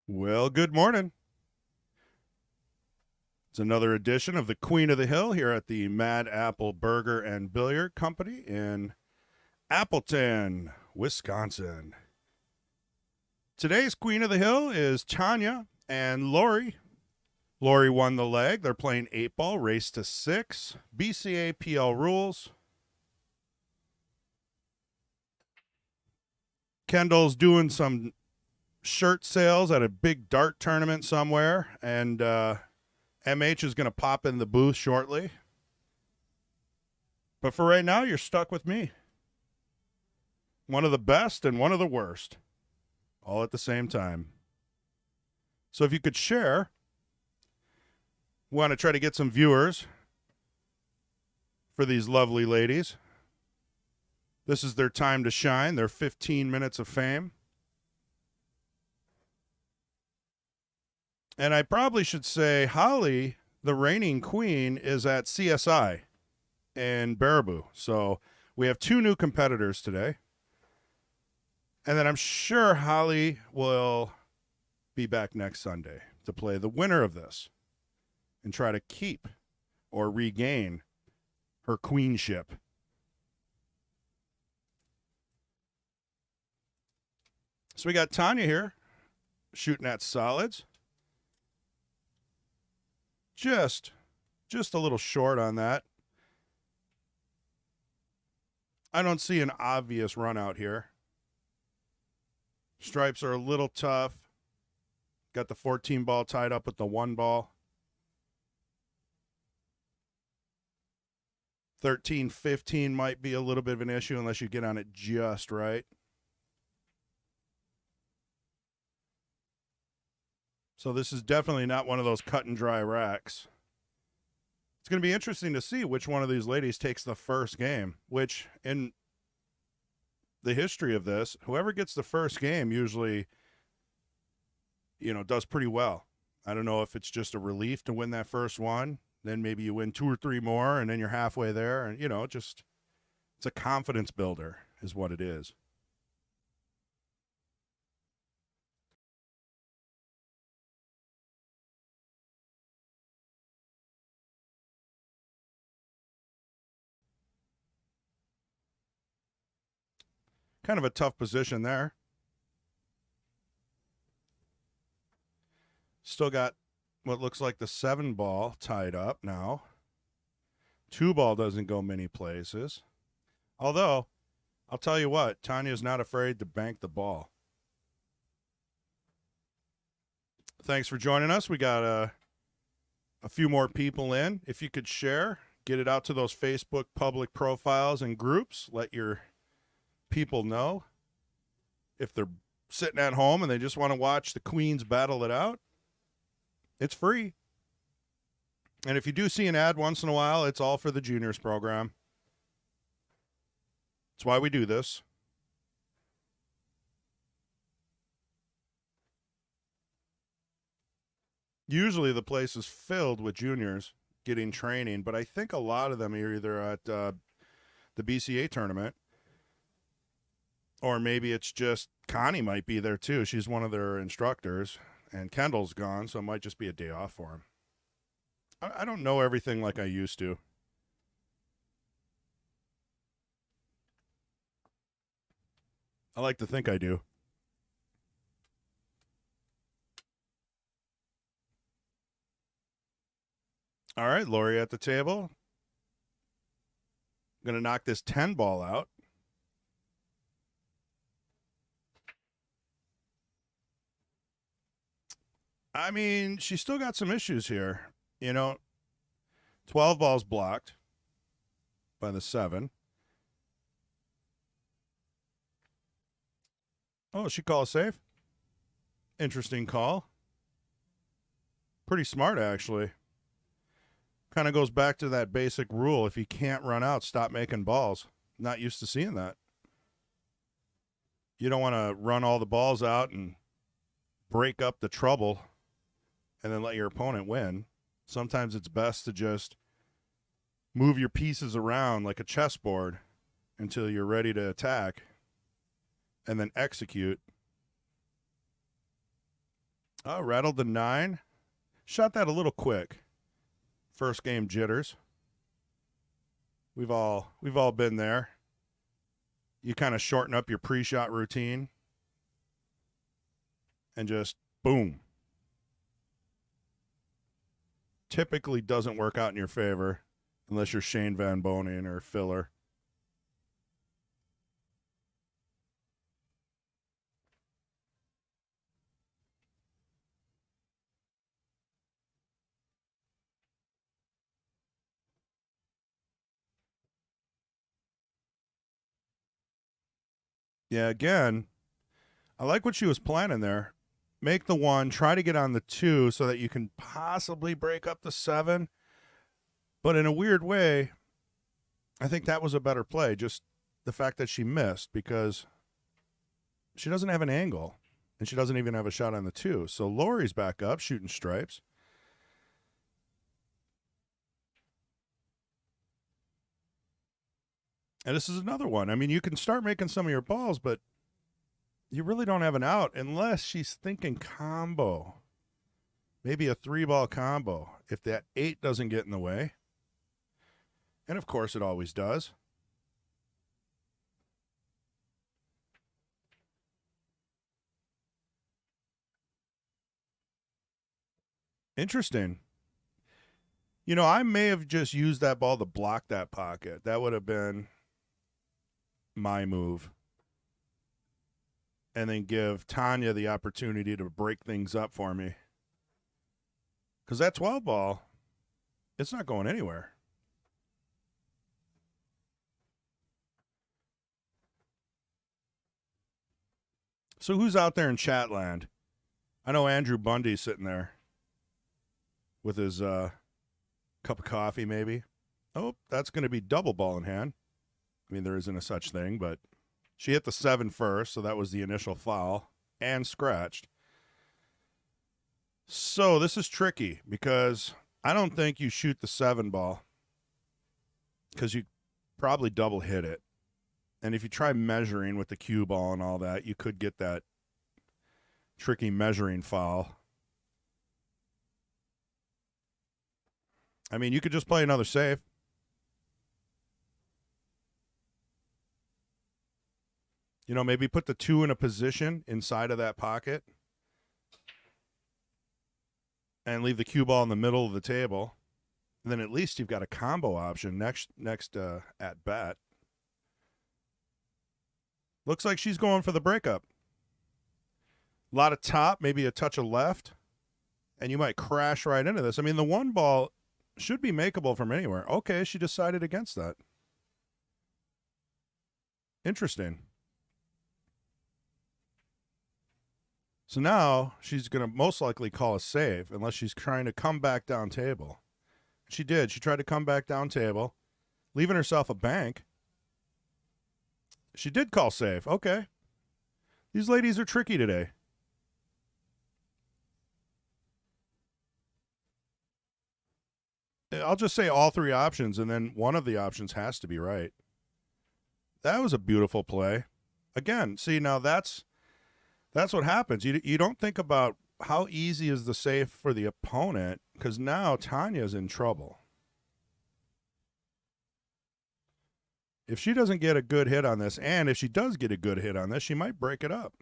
Well, good morning. It's another edition of the Queen of the Hill here at the Mad Apple Burger and Billiard Company in Appleton, Wisconsin. Today's Queen of the Hill is Tanya and Lori. Lori won the leg. They're playing 8-ball, race to 6, BCA PL rules. Kendall's doing some shirt sales at a big dart tournament somewhere, and MH is going to pop in the booth shortly. But for right now, you're stuck with me. One of the best and one of the worst, all at the same time. So if you could share, we want to try to get some viewers for these lovely ladies. This is their time to shine, their 15 minutes of fame. And I probably should say Holly, the reigning queen, is at CSI in Baraboo. So we have 2 new competitors today. And then I'm sure Holly will be back next Sunday to play the winner of this and try to keep or regain her queenship. So we got Tanya here shooting at solids. Just a little short on that. I don't see an obvious run out here. Stripes are a little tough. Got the 14 ball tied up with the 1 ball. 13, 15 might be a little bit of an issue unless you get on it just right. So this is definitely not one of those cut and dry racks. It's going to be interesting to see which one of these ladies takes the first game, which in the history of this, whoever gets the first game usually, does pretty well. I don't know if it's just a relief to win that first one. Then maybe you win 2 or 3 more and then you're halfway there. And, it's a confidence builder is what it is. Kind of a tough position there. Still got what looks like the 7 ball tied up now. 2 ball doesn't go many places. Although, I'll tell you what, Tanya's not afraid to bank the ball. Thanks for joining us. We got a few more people in. If you could share, get it out to those Facebook public profiles and groups. Let your people know if they're sitting at home and they just want to watch the queens battle it out. It's free. And if you do see an ad once in a while, it's all for the juniors program. That's why we do this. Usually the place is filled with juniors getting training, but I think a lot of them are either at the BCA tournament or maybe it's just Connie might be there too. She's one of their instructors, and Kendall's gone, so it might just be a day off for him. I don't know everything like I used to. I like to think I do. All right, Lori at the table. Going to knock this 10 ball out. I mean, she's still got some issues here. 12 balls blocked by the 7. Oh, she calls safe. Interesting call. Pretty smart, actually. Kind of goes back to that basic rule. If you can't run out, stop making balls. Not used to seeing that. You don't want to run all the balls out and break up the trouble and then let your opponent win. Sometimes it's best to just move your pieces around like a chessboard until you're ready to attack and then execute. Oh, rattled the 9. Shot that a little quick. First game jitters. We've all been there. You kind of shorten up your pre-shot routine and just boom. Typically doesn't work out in your favor unless you're Shane Van Bonen or Filler. Yeah, again, I like what she was planning there. Make the 1, try to get on the 2 so that you can possibly break up the 7. But in a weird way, I think that was a better play. Just the fact that she missed because she doesn't have an angle and she doesn't even have a shot on the 2. So Lori's back up shooting stripes. And this is another one. I mean, you can start making some of your balls, but you really don't have an out unless she's thinking combo. Maybe a 3-ball combo if that 8 doesn't get in the way. And of course it always does. Interesting. You know, I may have just used that ball to block that pocket. That would have been my move. And then give Tanya the opportunity to break things up for me. Because that 12 ball, it's not going anywhere. So who's out there in chat land? I know Andrew Bundy's sitting there with his cup of coffee maybe. Oh, that's going to be double ball in hand. I mean, there isn't a such thing, but she hit the 7 first, so that was the initial foul and scratched. So this is tricky because I don't think you shoot the 7 ball because you probably double hit it. And if you try measuring with the cue ball and all that, you could get that tricky measuring foul. I mean, you could just play another safe. You know, maybe put the 2 in a position inside of that pocket and leave the cue ball in the middle of the table. And then at least you've got a combo option next at bat. Looks like she's going for the breakup. A lot of top, maybe a touch of left, and you might crash right into this. I mean, the 1 ball should be makeable from anywhere. Okay, she decided against that. Interesting. So now she's going to most likely call a save unless she's trying to come back down table. She did. She tried to come back down table, leaving herself a bank. She did call save. Okay. These ladies are tricky today. I'll just say all 3 options, and then one of the options has to be right. That was a beautiful play. Again, see, now that's what happens. You don't think about how easy is the safe for the opponent because now Tanya's in trouble. If she doesn't get a good hit on this, and if she does get a good hit on this, she might break it up.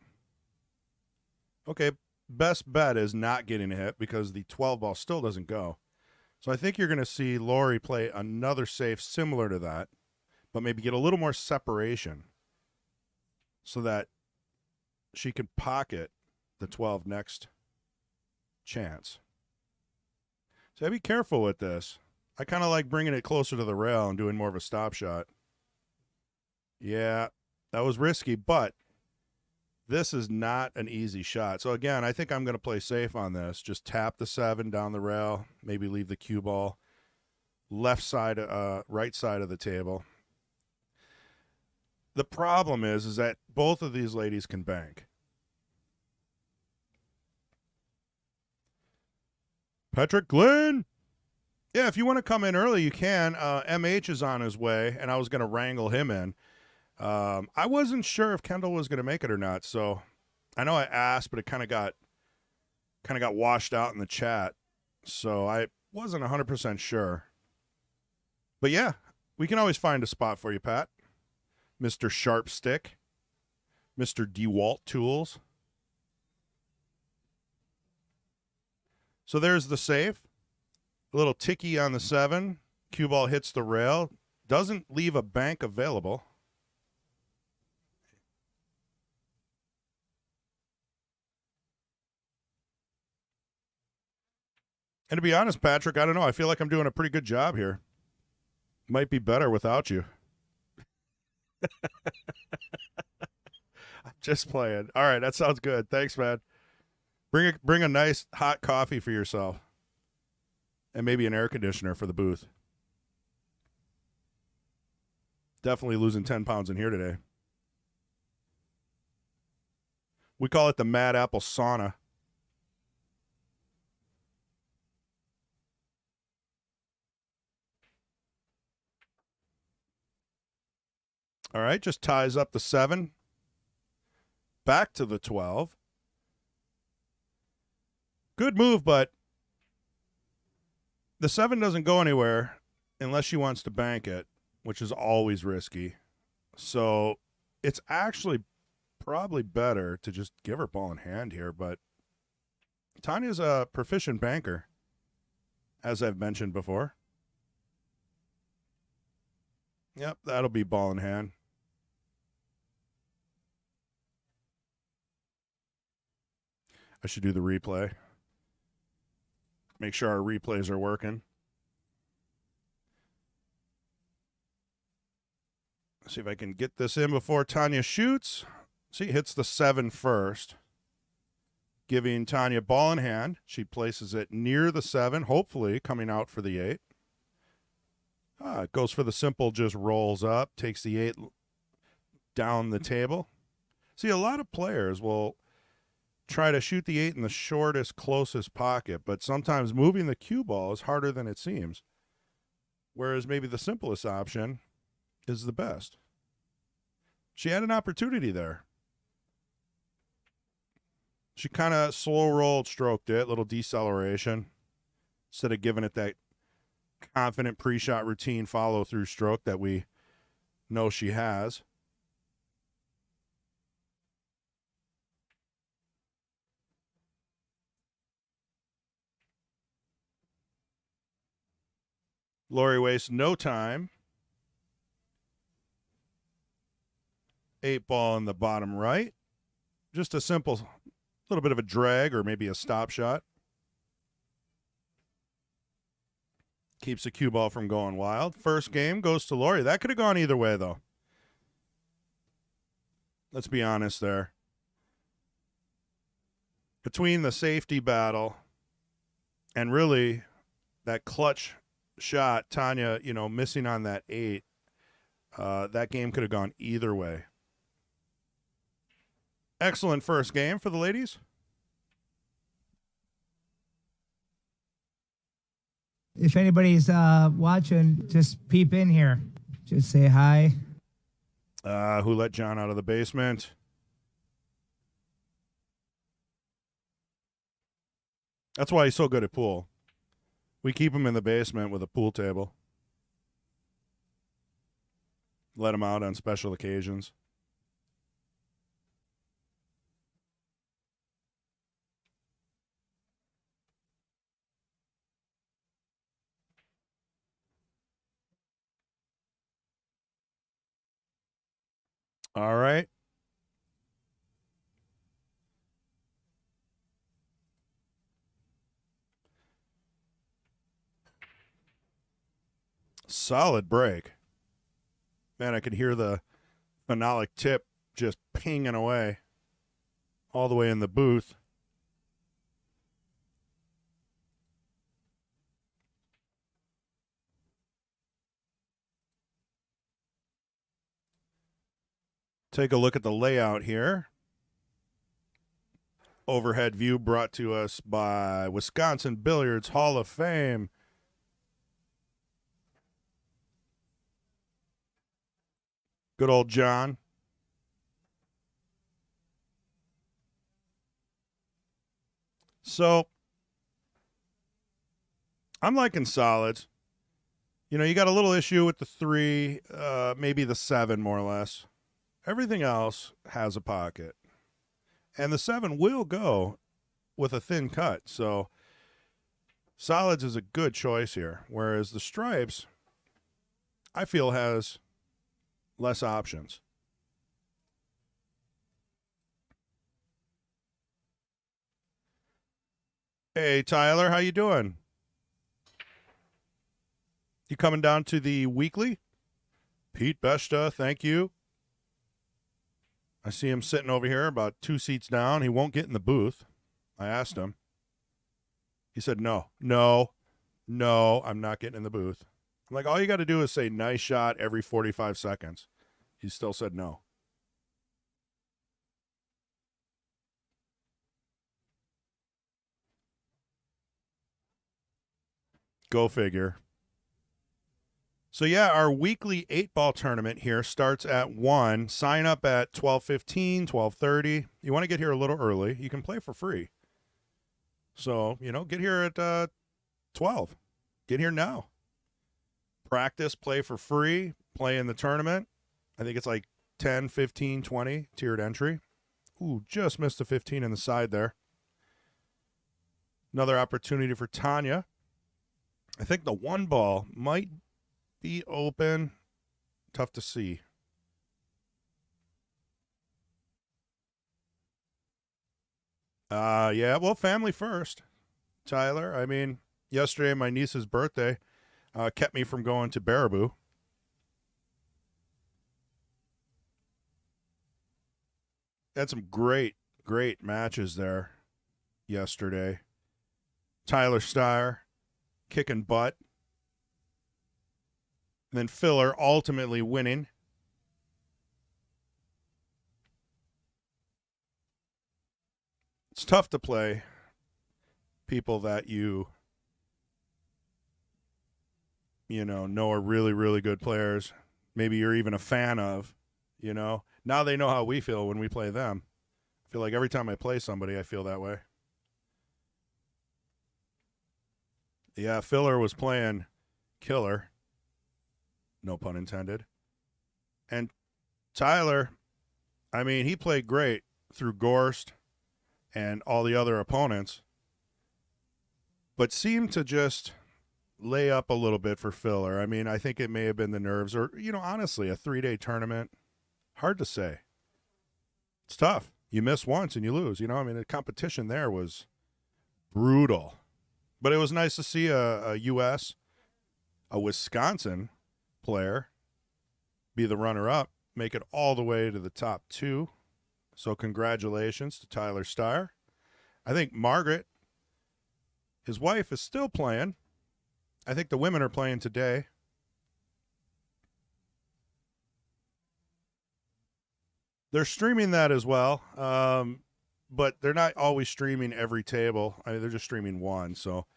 Okay, best bet is not getting a hit because the 12 ball still doesn't go. So I think you're going to see Lori play another safe similar to that, but maybe get a little more separation so that she can pocket the 12 next chance. So be careful with this. I kind of like bringing it closer to the rail and doing more of a stop shot. Yeah, that was risky, but this is not an easy shot. So again, I think I'm going to play safe on this. Just tap the 7 down the rail, maybe leave the cue ball left side, right side of the table. The problem is that both of these ladies can bank. Patrick Glenn. Yeah, if you want to come in early, you can. MH is on his way, and I was going to wrangle him in. I wasn't sure if Kendall was going to make it or not, so I know I asked, but it kind of got kind of got washed out in the chat, so I wasn't 100% sure. But yeah, we can always find a spot for you, Pat. Mr. Sharpstick, Mr. DeWalt Tools. So there's the save. A little ticky on the 7. Cue ball hits the rail. Doesn't leave a bank available. And to be honest, Patrick, I don't know. I feel like I'm doing a pretty good job here. Might be better without you. I'm just playing. All right, that sounds good. Thanks, man. Bring a nice hot coffee for yourself. And maybe an air conditioner for the booth. Definitely losing 10 pounds in here today. We call it the Mad Apple Sauna. All right, just ties up the 7. Back to the 12. Good move, but the 7 doesn't go anywhere unless she wants to bank it, which is always risky. So it's actually probably better to just give her ball in hand here, but Tanya's a proficient banker, as I've mentioned before. Yep, that'll be ball in hand. I should do the replay. Make sure our replays are working. See if I can get this in before Tanya shoots. See, hits the 7 first. Giving Tanya ball in hand. She places it near the 7, hopefully coming out for the 8. It goes for the simple, just rolls up, takes the 8 down the table. See, a lot of players will try to shoot the 8 in the shortest, closest pocket, but sometimes moving the cue ball is harder than it seems. Whereas maybe the simplest option is the best. She had an opportunity there. She kind of slow rolled, stroked it, little deceleration, instead of giving it that confident pre-shot routine follow-through stroke that we know she has. Lori wastes no time. 8 ball in the bottom right. Just a simple little bit of a drag or maybe a stop shot. Keeps the cue ball from going wild. First game goes to Lori. That could have gone either way, though. Let's be honest there. Between the safety battle and really that clutch shot, Tanya, missing on that 8, that game could have gone either way. Excellent first game for the ladies. If anybody's watching, just peep in here. Just say hi. Who let John out of the basement? That's why he's so good at pool. We keep him in the basement with a pool table. Let him out on special occasions. All right. Solid break. Man, I could hear the phenolic tip just pinging away all the way in the booth. Take a look at the layout here. Overhead view brought to us by Wisconsin Billiards Hall of Fame. Good old John. So I'm liking solids. You got a little issue with the 3, maybe the 7 more or less. Everything else has a pocket. And the 7 will go with a thin cut. So solids is a good choice here. Whereas the stripes, I feel, has less options. Hey, Tyler, how you doing? You coming down to the weekly? Pete Besta, thank you. I see him sitting over here about 2 seats down. He won't get in the booth. I asked him. He said, no, I'm not getting in the booth. I'm like, all you got to do is say nice shot every 45 seconds. He still said no. Go figure. So yeah, our weekly 8-ball tournament here starts at 1. Sign up at 12:15, 12:30. You want to get here a little early. You can play for free. So, get here at 12. Get here now. Practice, play for free, play in the tournament. I think it's like 10, 15, 20 tiered entry. Ooh, just missed a 15 in the side there. Another opportunity for Tanya. I think the 1 ball might be open. Tough to see. Yeah, well, family first, Tyler. I mean, yesterday, my niece's birthday kept me from going to Baraboo. Had some great matches there yesterday. Tyler Steyer kicking butt. And then Filler ultimately winning. It's tough to play people that you know are really, really good players. Maybe you're even a fan of, Now they know how we feel when we play them. I feel like every time I play somebody, I feel that way. Yeah, Filler was playing killer. No pun intended. And Tyler, I mean, he played great through Gorst and all the other opponents, but seemed to just lay up a little bit for Filler. I mean, I think it may have been the nerves or, honestly, a 3-day tournament. Hard to say. It's tough. You miss once and you lose. I mean, the competition there was brutal. But it was nice to see a U.S., a Wisconsin player be the runner-up, make it all the way to the top 2. So congratulations to Tyler Steyer. I think Margaret, his wife, is still playing. I think the women are playing today. They're streaming that as well, but they're not always streaming every table. I mean, they're just streaming one. So,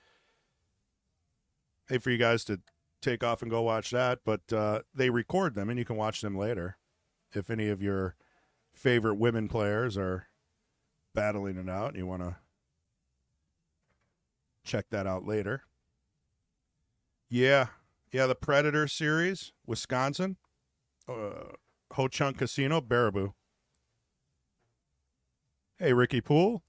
hey, for you guys to take off and go watch that, but they record them and you can watch them later if any of your favorite women players are battling it out and you want to check that out later. Yeah, the Predator series, Wisconsin, Ho Chunk Casino, Baraboo. Hey, Ricky Poole.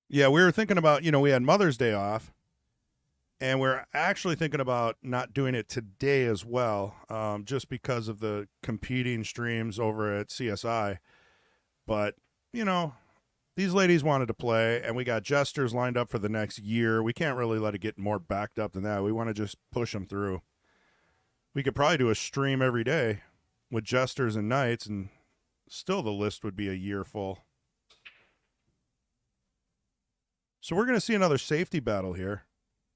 Yeah, we were thinking about, we had Mother's Day off, and we're actually thinking about not doing it today as well, just because of the competing streams over at CSI. But, these ladies wanted to play, and we got jesters lined up for the next year. We can't really let it get more backed up than that. We want to just push them through. We could probably do a stream every day with jesters and knights, and still the list would be a year full. So we're going to see another safety battle here.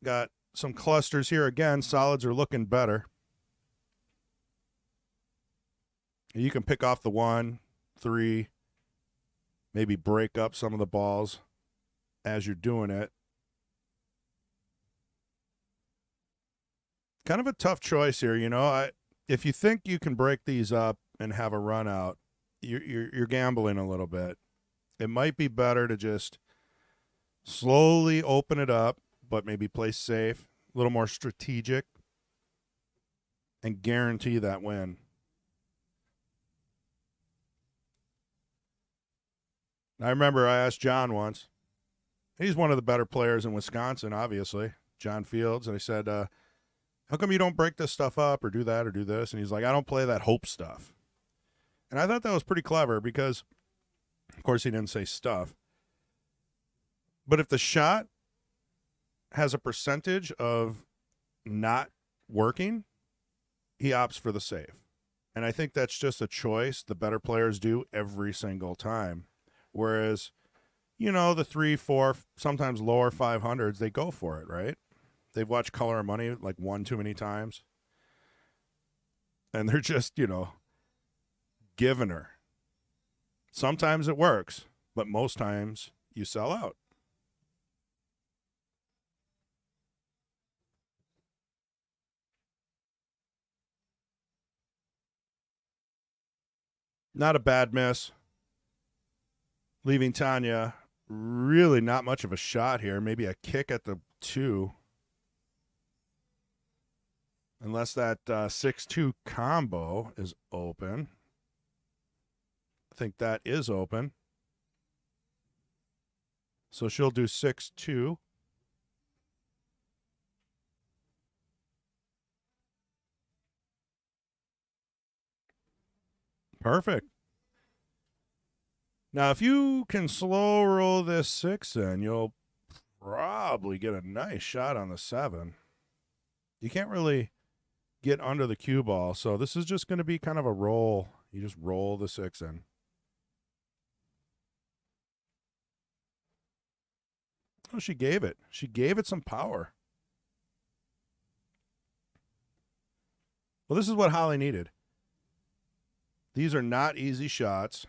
Got some clusters here again. Solids are looking better. You can pick off the 1, 3, maybe break up some of the balls as you're doing it. Kind of a tough choice here, you know. If you think you can break these up and have a run out, you're gambling a little bit. It might be better to just slowly open it up, but maybe play safe, a little more strategic, and guarantee that win. I remember I asked John once. He's one of the better players in Wisconsin, obviously, John Fields. And I said, how come you don't break this stuff up or do that or do this? And he's like, I don't play that hope stuff. And I thought that was pretty clever because, of course, he didn't say stuff. But if the shot has a percentage of not working, he opts for the save. And I think that's just a choice the better players do every single time. Whereas, you know, the 3, 4, sometimes lower 500s, they go for it, right? They've watched Color of Money like one too many times. And they're just, you know, giving her. Sometimes it works, but most times you sell out. Not a bad miss. Leaving Tanya really not much of a shot here. Maybe a kick at the 2. Unless that 6-2 combo is open. I think that is open. So she'll do 6-2. Perfect. Now, if you can slow roll this 6 in, you'll probably get a nice shot on the 7. You can't really get under the cue ball, so this is just going to be kind of a roll. You just roll the 6 in. Oh, she gave it. She gave it some power. Well, this is what Holly needed. These are not easy shots.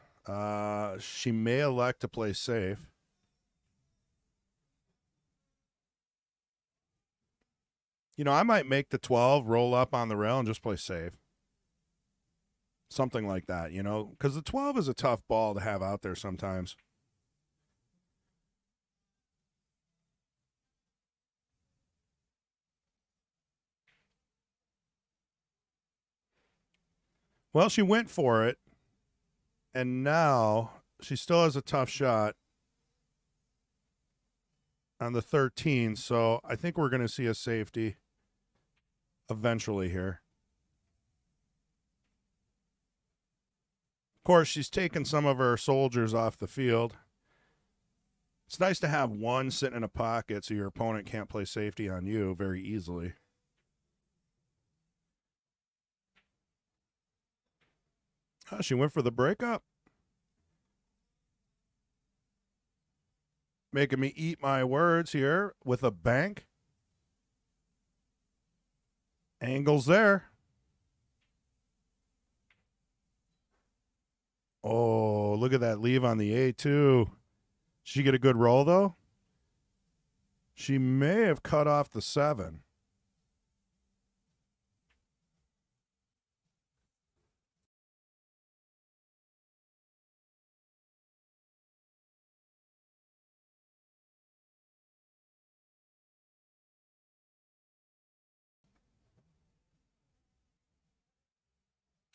She may elect to play safe. You know, I might make the 12, roll up on the rail, and just play safe. Something like that, you know, because the 12 is a tough ball to have out there sometimes. Well, she went for it, and now she still has a tough shot on the 13, so I think we're going to see a safety eventually here. Of course, she's taken some of her soldiers off the field. It's nice to have one sitting in a pocket so your opponent can't play safety on you very easily. Oh, she went for the breakup. Making me eat my words here with a bank. Angles there. Oh, look at that leave on the A2. Did she get a good roll, though? She may have cut off the 7.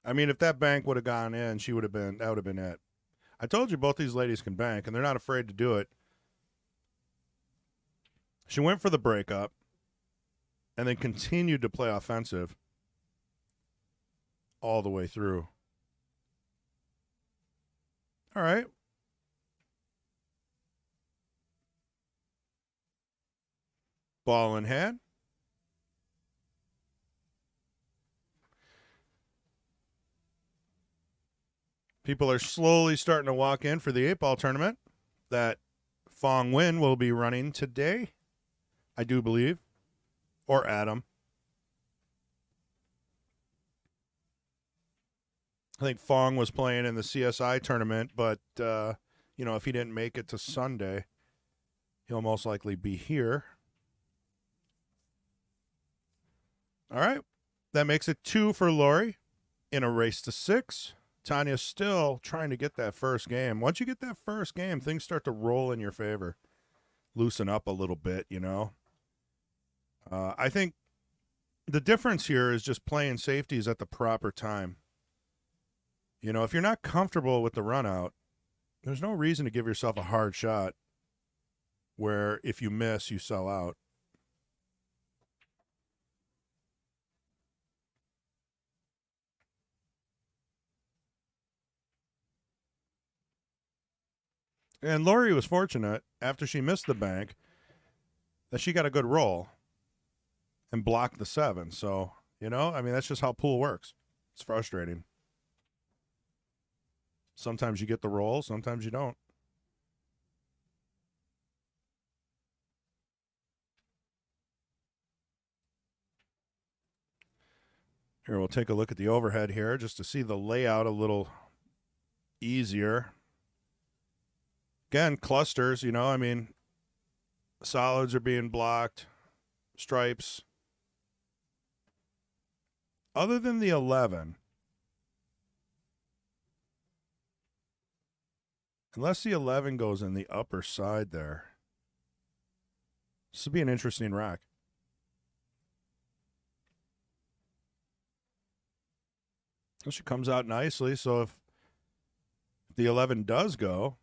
I mean, if that bank would have gone in, that would have been it. I told you both these ladies can bank, and they're not afraid to do it. She went for the breakup and then continued to play offensive all the way through. All right. Ball in hand. People are slowly starting to walk in for the 8-ball tournament that Fong Win will be running today, I do believe, or Adam. I think Fong was playing in the CSI tournament, but, you know, if he didn't make it to Sunday, he'll most likely be here. All right. That makes it 2 for Lori in a race to 6. Tanya's still trying to get that first game. Once you get that first game, things start to roll in your favor. Loosen up a little bit, you know. I think the difference here is just playing safeties at the proper time. You know, if you're not comfortable with the run out, there's no reason to give yourself a hard shot where if you miss, you sell out. And Lori was fortunate after she missed the bank that she got a good roll and blocked the 7. So, you know, I mean, that's just how pool works. It's frustrating. Sometimes you get the roll, sometimes you don't. Here, we'll take a look at the overhead here just to see the layout a little easier. Again, clusters, you know, I mean, solids are being blocked, stripes. Other than the 11, unless the 11 goes in the upper side there, this would be an interesting rack. Well, she comes out nicely, so if the 11 does go,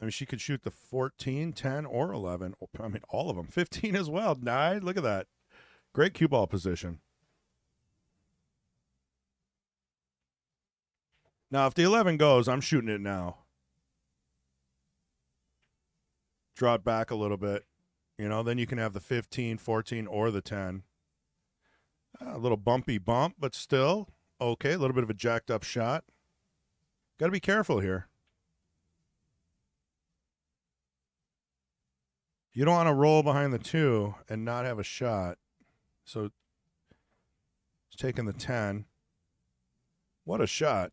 I mean, she could shoot the 14, 10, or 11. I mean, all of them. 15 as well. 9. Look at that. Great cue ball position. Now, if the 11 goes, I'm shooting it now. Draw it back a little bit. You know, then you can have the 15, 14, or the 10. A little bumpy bump, but still okay. A little bit of a jacked up shot. Got to be careful here. You don't want to roll behind the 2 and not have a shot. So it's taking the 10. What a shot.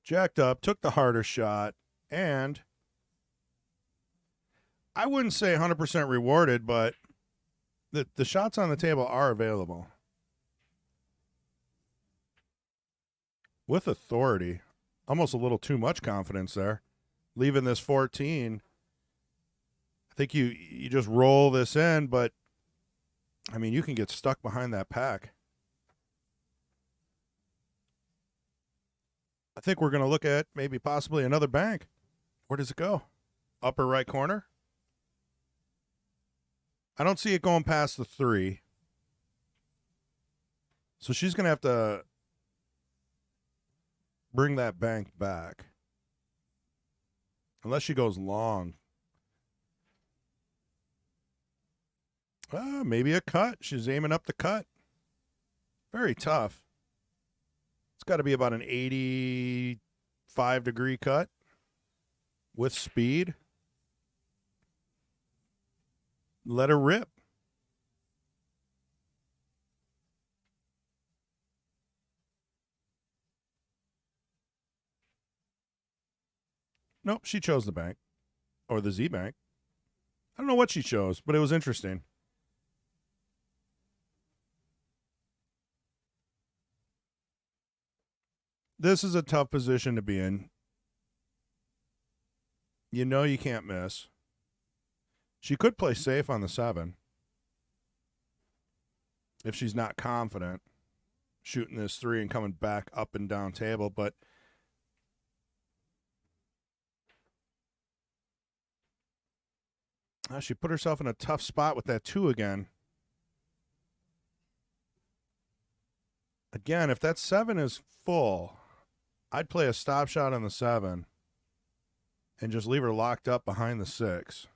Jacked up, took the harder shot, and I wouldn't say 100% rewarded, but the shots on the table are available. With authority. Almost a little too much confidence there. Leaving this 14, I think you just roll this in, but, I mean, you can get stuck behind that pack. I think we're going to look at maybe possibly another bank. Where does it go? Upper right corner? I don't see it going past the 3. So she's going to have to bring that bank back. Unless she goes long. Maybe a cut. She's aiming up the cut. Very tough. It's got to be about an 85-degree cut with speed. Let her rip. Nope, she chose the bank. Or the Z bank. I don't know what she chose, but it was interesting. This is a tough position to be in. You know you can't miss. She could play safe on the 7 if she's not confident shooting this 3 and coming back up and down table, but she put herself in a tough spot with that 2 again. Again, if that 7 is full, I'd play a stop shot on the 7 and just leave her locked up behind the 6.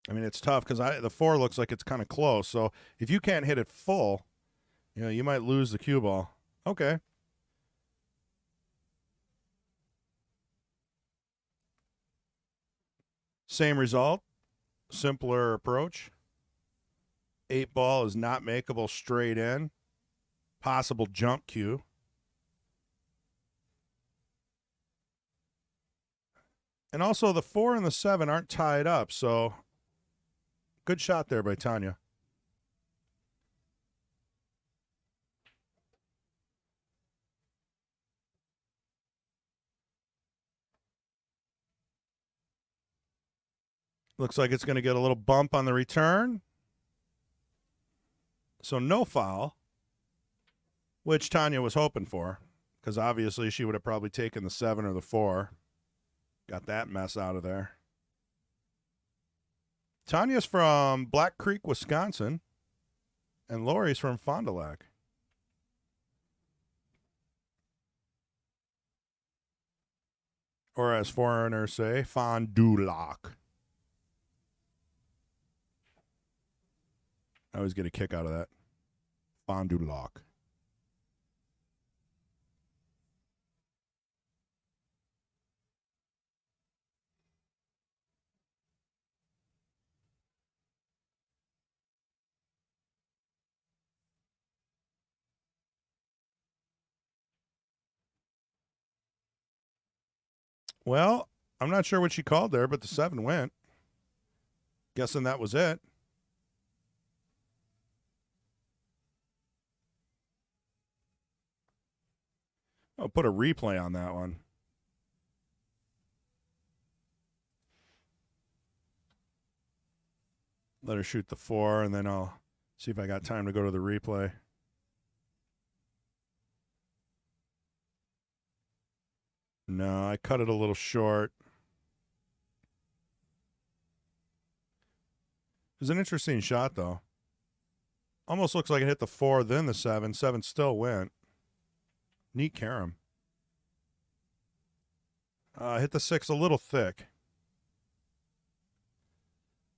I mean, it's tough because the 4 looks like it's kind of close. So if you can't hit it full, you know, you might lose the cue ball. Okay. Same result. simpler approach. 8-ball is not makeable straight in. Possible jump cue. And also the 4 and the 7 aren't tied up, so good shot there by Tanya. Looks like it's going to get a little bump on the return. So no foul, which Tanya was hoping for, because obviously she would have probably taken the 7 or the 4. Got that mess out of there. Tanya's from Black Creek, Wisconsin, and Lori's from Fond du Lac. Or as foreigners say, Fond du Lac. I always get a kick out of that. Fond du Lac. Well, I'm not sure what she called there, but the 7 went. Guessing that was it. I'll put a replay on that one. Let her shoot the 4, and then I'll see if I got time to go to the replay. No, I cut it a little short. It was an interesting shot, though. Almost looks like it hit the 4, then the 7. 7 still went. Neat carom. Hit the 6 a little thick.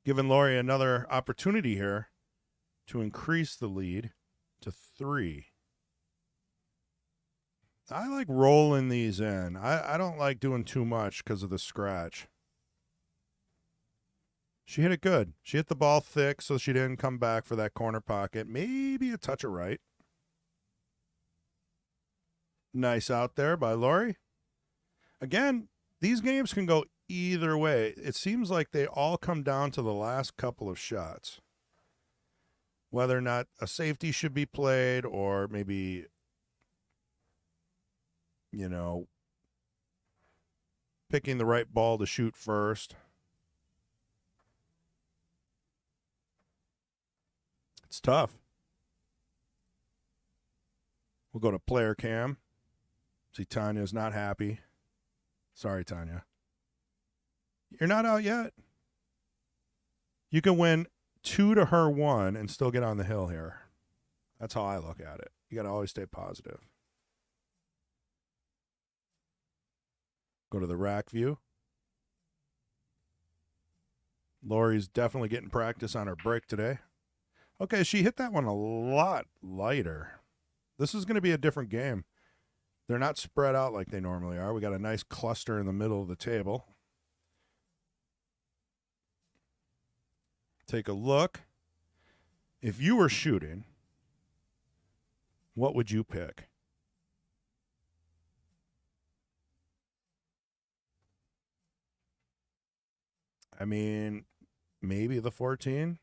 Giving Lori another opportunity here to increase the lead to 3. I like rolling these in. I don't like doing too much because of the scratch. She hit it good. She hit the ball thick, so she didn't come back for that corner pocket. Maybe a touch of right. Nice out there by Lori. Again, these games can go either way. It seems like they all come down to the last couple of shots. Whether or not a safety should be played, or maybe, you know, picking the right ball to shoot first. It's tough. We'll go to player cam. See, Tanya's not happy. Sorry, Tanya. You're not out yet. You can win 2 to her 1 and still get on the hill here. That's how I look at it. You got to always stay positive. Go to the rack view. Lori's definitely getting practice on her break today. Okay, she hit that one a lot lighter. This is going to be a different game. They're not spread out like they normally are. We got a nice cluster in the middle of the table. Take a look. If you were shooting, what would you pick? I mean, maybe the 14.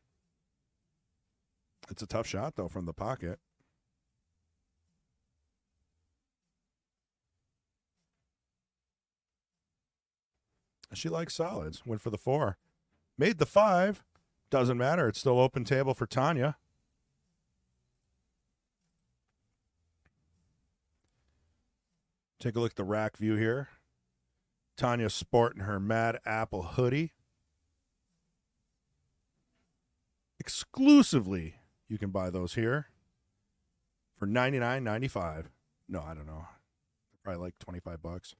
It's a tough shot, though, from the pocket. She likes solids. Went for the 4. Made the 5. Doesn't matter. It's still open table for Tanya. Take a look at the rack view here. Tanya sporting her Mad Apple hoodie. Exclusively, you can buy those here for $99.95. No, I don't know. Probably like $25.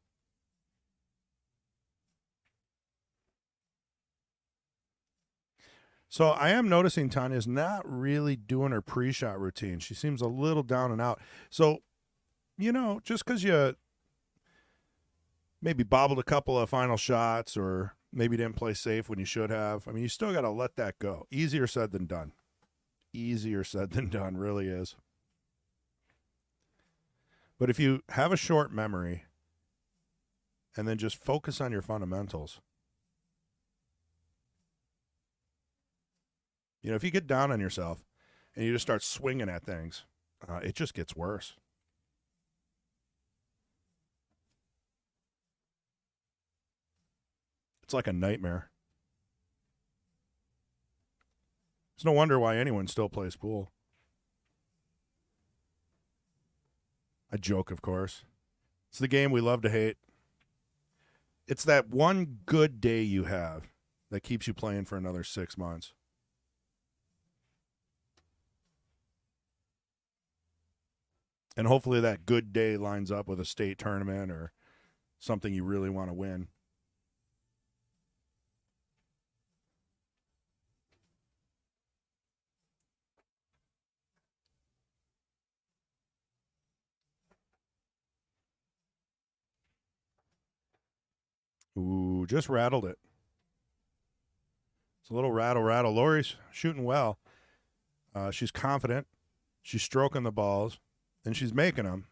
So I am noticing Tanya's not really doing her pre-shot routine. She seems a little down and out. So, you know, just because you maybe bobbled a couple of final shots, or Maybe didn't play safe when you should have. I mean, you still got to let that go. Easier said than done. Easier said than done, really is. But if you have a short memory and then just focus on your fundamentals, you know, if you get down on yourself and you just start swinging at things, it just gets worse. It's like a nightmare. It's no wonder why anyone still plays pool. I joke, of course. It's the game we love to hate. It's that one good day you have that keeps you playing for another 6 months. And hopefully that good day lines up with a state tournament or something you really want to win. Ooh, just rattled it. It's a little rattle. Lori's shooting well. She's confident. She's stroking the balls, and she's making them.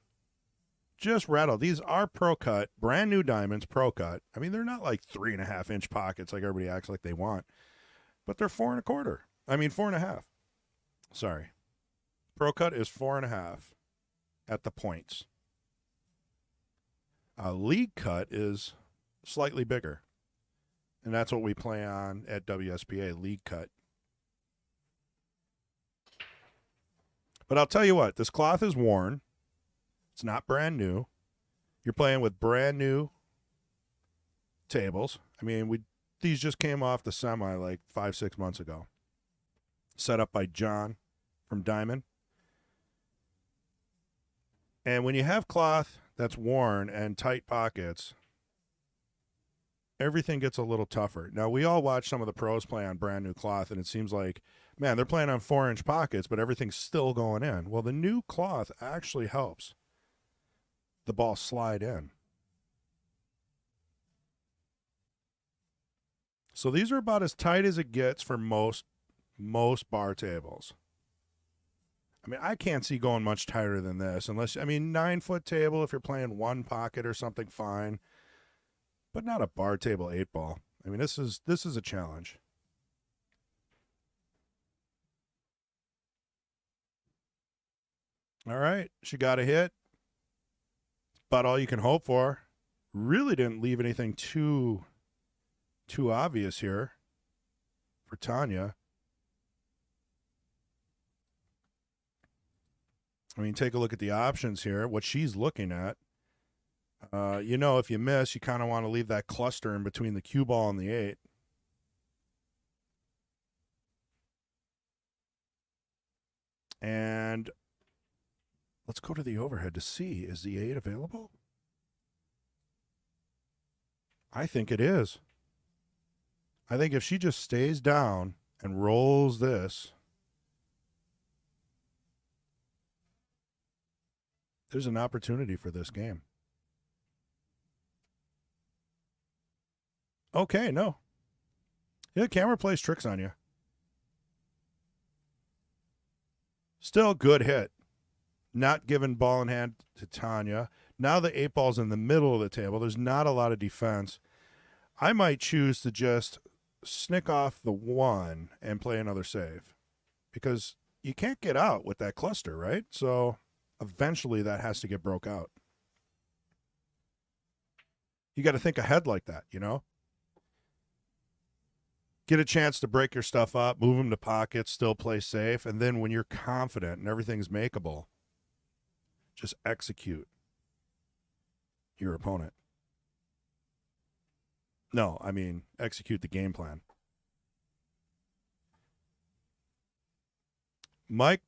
Just rattle. These are Pro Cut, brand new diamonds, Pro Cut. I mean, they're not like 3.5-inch pockets like everybody acts like they want, but they're 4 1/4. I mean, 4.5. Sorry. Pro Cut is 4.5 at the points. League Cut is slightly bigger. And that's what we play on at WSPA, League Cut. But I'll tell you what, this cloth is worn. It's not brand new. You're playing with brand new tables. I mean, these just came off the semi like 5-6 months ago. Set up by John from Diamond. And when you have cloth that's worn and tight pockets, everything gets a little tougher. Now, we all watch some of the pros play on brand new cloth, and it seems like, man, they're playing on 4-inch pockets, but everything's still going in. Well, the new cloth actually helps the ball slide in. So these are about as tight as it gets for most bar tables. I mean, I can't see going much tighter than this unless, 9-foot table, if you're playing one pocket or something, fine. But not a bar table 8-ball. I mean, this is a challenge. All right, she got a hit. About all you can hope for. Really didn't leave anything too obvious here for Tanya. I mean, take a look at the options here, what she's looking at. If you miss, you kind of want to leave that cluster in between the cue ball and the 8. And let's go to the overhead to see, is the 8 available? I think it is. I think if she just stays down and rolls this, there's an opportunity for this game. Okay, no. Yeah, the camera plays tricks on you. Still good hit. Not giving ball in hand to Tanya. Now the 8-ball's in the middle of the table. There's not a lot of defense. I might choose to just snick off the 1 and play another save. Because you can't get out with that cluster, right? So eventually that has to get broke out. You got to think ahead like that, Get a chance to break your stuff up, move them to pockets, still play safe, and then when you're confident and everything's makeable, just execute your opponent. No, execute the game plan. Mike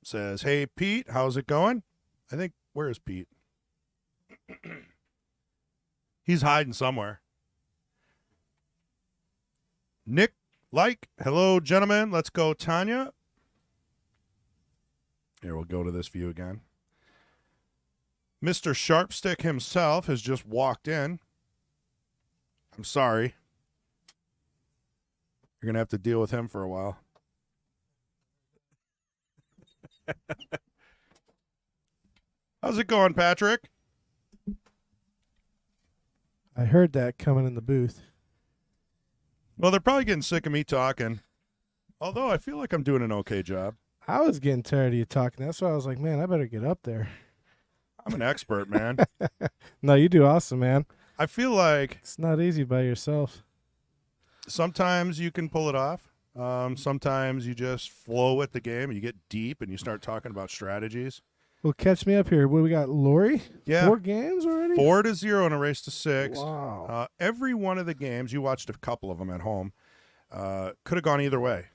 says, hey, Pete, how's it going? Where is Pete? He's hiding somewhere. Nick, hello, gentlemen. Let's go, Tanya. Here, we'll go to this view again. Mr. Sharpstick himself has just walked in. I'm sorry. You're going to have to deal with him for a while. How's it going, Patrick? I heard that coming in the booth. Well, they're probably getting sick of me talking. Although I feel like I'm doing an okay job. I was getting tired of you talking. That's why I was like, man, I better get up there. I'm an expert, man. No, you do awesome, man. I feel like It's not easy by yourself. sometimes you can pull it off. Sometimes you just flow with the game and you get deep and you start talking about strategies. Well, catch me up here. What we got, Lori? Yeah. 4 games already? 4-0 in a race to 6. Wow. Every one of the games, you watched a couple of them at home, could have gone either way.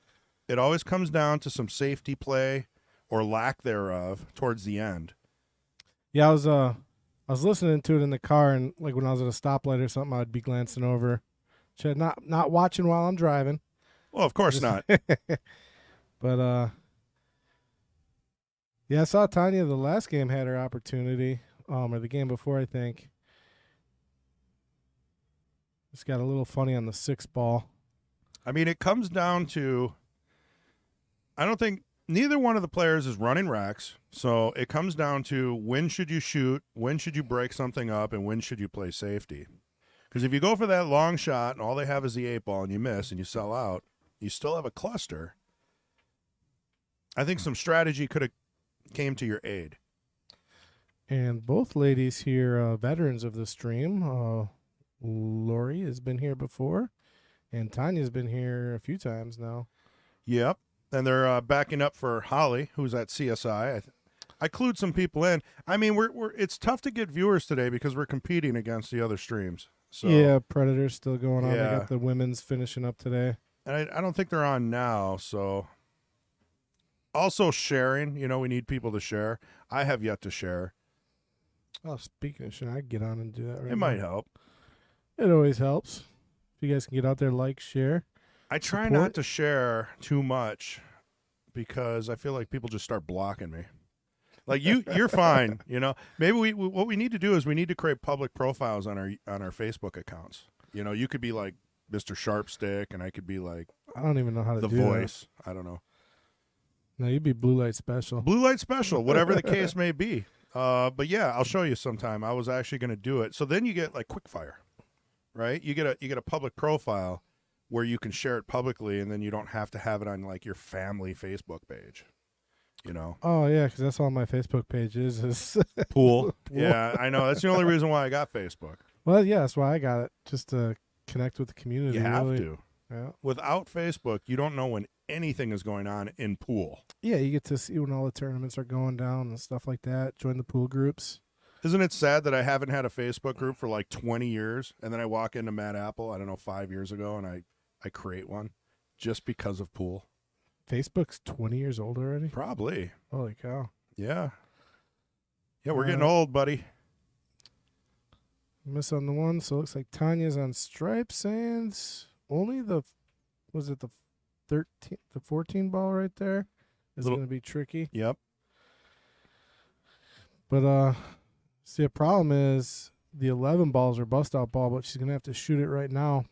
It always comes down to some safety play or lack thereof towards the end. Yeah, I was listening to it in the car, and like when I was at a stoplight or something, I'd be glancing over. Not watching while I'm driving. Well, of course not. But yeah, I saw Tanya the last game had her opportunity, or the game before, I think. Just got a little funny on the 6 ball. I mean, it comes down to, I don't think neither one of the players is running racks. So it comes down to when should you shoot, when should you break something up, and when should you play safety. Because if you go for that long shot and all they have is the 8 ball and you miss and you sell out, you still have a cluster. I think some strategy could have came to your aid. And both ladies here, veterans of the stream. Lori has been here before, and Tanya's been here a few times now. Yep. And they're backing up for Holly, who's at CSI. I clued some people in. I mean, it's tough to get viewers today because we're competing against the other streams. So, yeah, Predator's still going on. Yeah. They got the women's finishing up today. And I don't think they're on now. So, also sharing. You know, we need people to share. I have yet to share. Oh, speaking of shit, I can get on and do that right now. It might help. It always helps. If you guys can get out there, like, share. I try Support. not to share too much because I feel like people just start blocking me. Like you're fine, you know. Maybe we what we need to do is we need to create public profiles on our Facebook accounts. You know, you could be like Mr. Sharpstick, and I could be like I don't even know how to The do Voice. I don't know. that. No, you'd be Blue Light Special. Blue Light Special, whatever the case may be. But yeah, I'll show you sometime. I was actually going to do it. So then you get like quickfire, right? You get a public profile where you can share it publicly, and then you don't have to have it on like your family Facebook page. You know, Oh, yeah, because that's all my Facebook page is. pool. Yeah, I know. That's the only reason why I got Facebook. Well, yeah, that's why I got it, just to connect with the community. You have really. to. Yeah. Without Facebook, you don't know when anything is going on in pool. Yeah, you get to see when all the tournaments are going down and stuff like that. Join the pool groups. Isn't it sad that I haven't had a Facebook group for like 20 years, and then I walk into Mad Apple, I don't know, 5 years ago, and I create one just because of pool? Facebook's 20 years old already? Probably. Holy cow. Yeah. Yeah, we're getting old, buddy. Miss on the one, so it looks like Tanya's on stripes, and only the 14 ball right there is going to be tricky. Yep. But see, the problem is the 11 balls are bust out ball, but she's going to have to shoot it right now.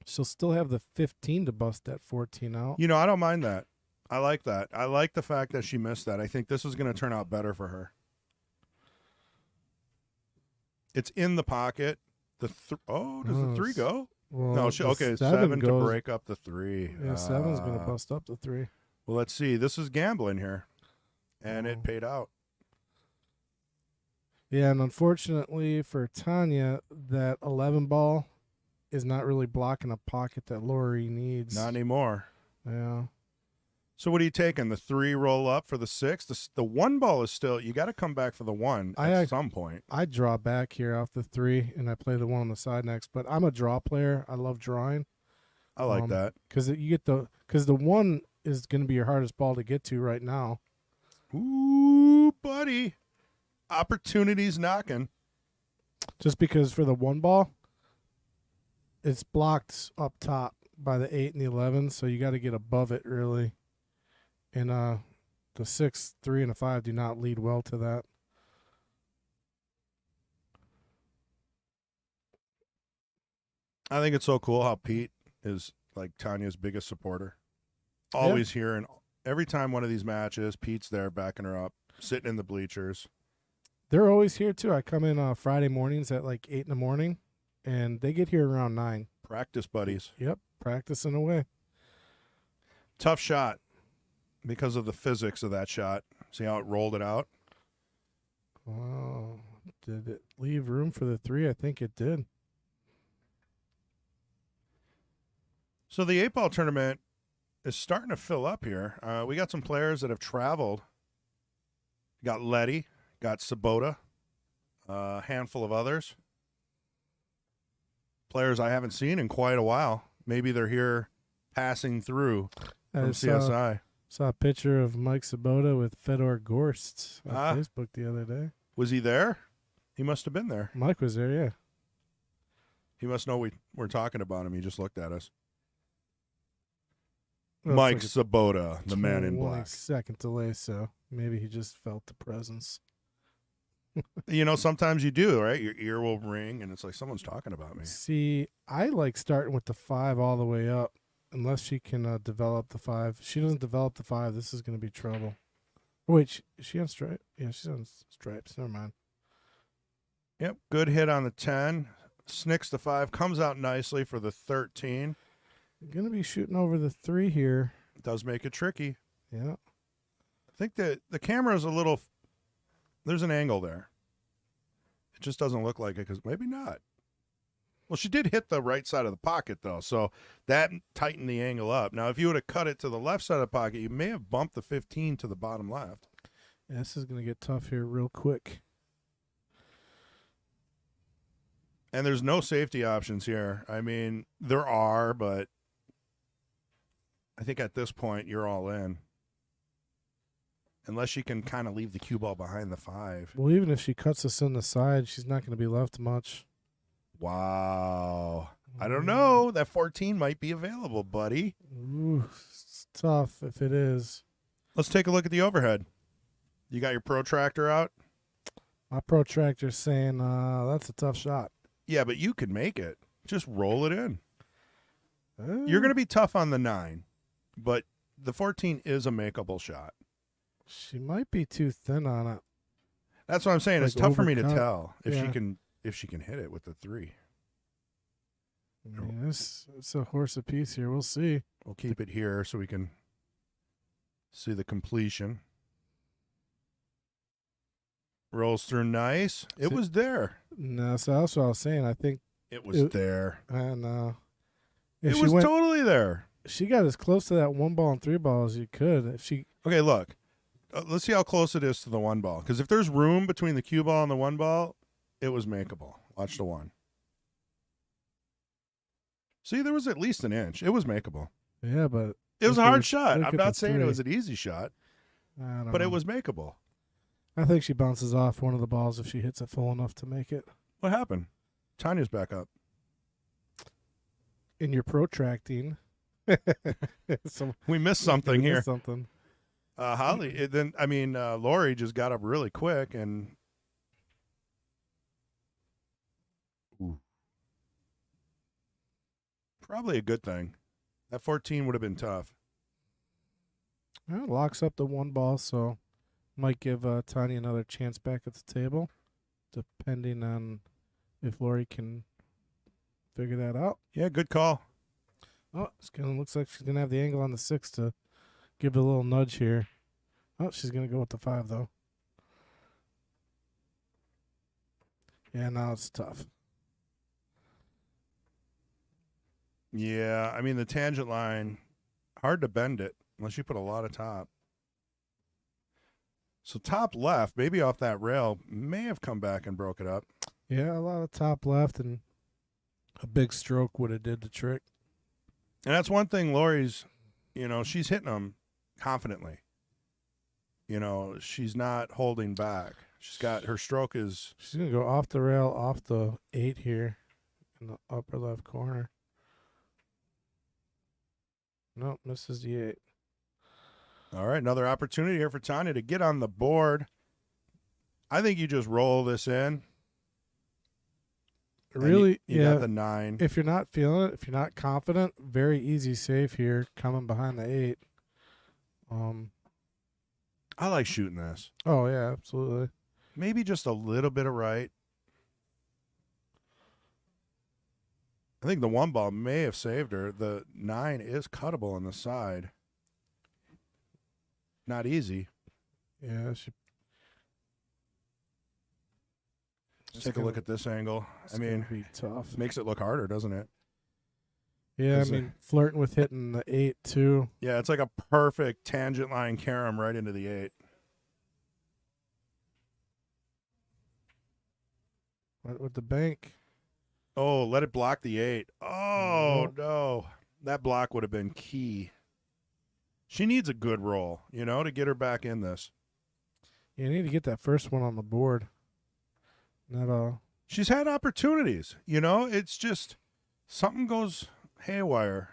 She'll still have the 15 to bust that 14 out. You know, I don't mind that. I like that. I like the fact that she missed that. I think this is going to turn out better for her. It's in the pocket. Does the 3 go? Well, No, the 7 to goes- break up the 3. Yeah, 7's going to bust up the 3. Well, let's see. This is gambling here, and Oh. it paid out. Yeah, and unfortunately for Tanya, that 11 ball is not really blocking a pocket that Lori needs. Not anymore. Yeah. So what are you taking? The 3 roll up for the 6? The 1 ball is still, you got to come back for the 1 at some point. I draw back here off the 3, and I play the 1 on the side next. But I'm a draw player. I love drawing. I like that. Because the 1 is going to be your hardest ball to get to right now. Ooh, buddy. Opportunities knocking. Just because for the 1 ball, it's blocked up top by the 8 and the 11, so you got to get above it really. And the 6, 3, and a 5 do not lead well to that. I think it's so cool how Pete is like Tanya's biggest supporter. Always here, and every time one of these matches, Pete's there backing her up, sitting in the bleachers. They're always here too. I come in Friday mornings at like 8 in the morning, and they get here around 9. Practice buddies. Yep, practicing away. Tough shot because of the physics of that shot. See how it rolled it out? Wow. Did it leave room for the 3? I think it did. So the 8-ball tournament is starting to fill up here. We got some players that have traveled. Got Letty, got Sabota, a handful of others. Players I haven't seen in quite a while. Maybe they're here passing through from CSI. Saw a picture of Mike Sabota with Fedor Gorst on Facebook the other day. Was he there? He must have been there. Mike was there, yeah. He must know we're talking about him. He just looked at us. Well, Mike it's Sabota, the man in 20 black. second delay, so maybe he just felt the presence. You know, sometimes you do, right? Your ear will ring, and it's like someone's talking about me. See, I like starting with the 5 all the way up, unless she can develop the 5. If she doesn't develop the 5, this is going to be trouble. Wait, is she on stripes? Yeah, she's on stripes. Never mind. Yep, good hit on the 10. Snicks the 5, comes out nicely for the 13. Going to be shooting over the 3 here. Does make it tricky. Yeah. I think that the camera's a little, there's an angle there. It just doesn't look like it because maybe not. Well, she did hit the right side of the pocket, though, so that tightened the angle up. Now, if you would have cut it to the left side of the pocket, you may have bumped the 15 to the bottom left. Yeah, this is going to get tough here real quick. And there's no safety options here. I mean, there are, but I think at this point you're all in. Unless you can kind of leave the cue ball behind the 5. Well, even if she cuts us in the side, she's not going to be left much. Wow. I don't know. That 14 might be available, buddy. Ooh, it's tough if it is. Let's take a look at the overhead. You got your protractor out? My protractor's saying that's a tough shot. Yeah, but you could make it. Just roll it in. You're going to be tough on the 9, but the 14 is a makeable shot. She might be too thin on it. That's what I'm saying. Like It's tough for me to overcut. tell if Yeah. she can hit it with the 3. I mean, it's a horse apiece here. We'll see. We'll keep it here so we can see the completion. Rolls through nice. It was there. No, so that's what I was saying. I think It was there. I know. It was totally there. She got as close to that 1 ball and 3 ball as you could. If she Okay, look. Let's see how close it is to the 1 ball. Because if there's room between the cue ball and the 1 ball, it was makeable. Watch the 1. See, there was at least an inch. It was makeable. Yeah, but It was a hard shot. look I'm at not the saying it 3. was an easy shot, I don't but know. it was makeable. I think she bounces off one of the balls if she hits it full enough to make it. What happened? Tanya's back up. And you're protracting. So We missed something we here. missed Something. Lori just got up really quick and probably a good thing. That 14 would have been tough. Well, it locks up the 1 ball, so might give Tanya another chance back at the table, depending on if Lori can figure that out. Yeah, good call. Oh, looks like she's going to have the angle on the 6 to give it a little nudge here. Oh, she's going to go with the 5, though. Yeah, now it's tough. Yeah, I mean, the tangent line, hard to bend it unless you put a lot of top. So top left, maybe off that rail, may have come back and broke it up. Yeah, a lot of top left, and a big stroke would have did the trick. And that's one thing Lori's, she's hitting them confidently. She's not holding back. She's got, her stroke is. She's going to go off the rail, off the 8 here in the upper left corner. Nope, misses the 8. All right, another opportunity here for Tanya to get on the board. I think you just roll this in. Really, you yeah. got the 9. If you're not feeling it, if you're not confident, very easy save here, coming behind the 8. I like shooting this. Oh yeah, absolutely. Maybe just a little bit of right. I think the 1 ball may have saved her. The 9 is cuttable on the side. Not easy. Yeah, Let's take a look at this angle. I mean, be tough. makes it look harder, doesn't it? Yeah, I mean, flirting with hitting the 8 too. Yeah, it's like a perfect tangent line carom right into the 8. Right with the bank. Oh, let it block the 8. Oh, no. That block would have been key. She needs a good roll, to get her back in this. You need to get that first one on the board. Not all. She's had opportunities, It's just something goes haywire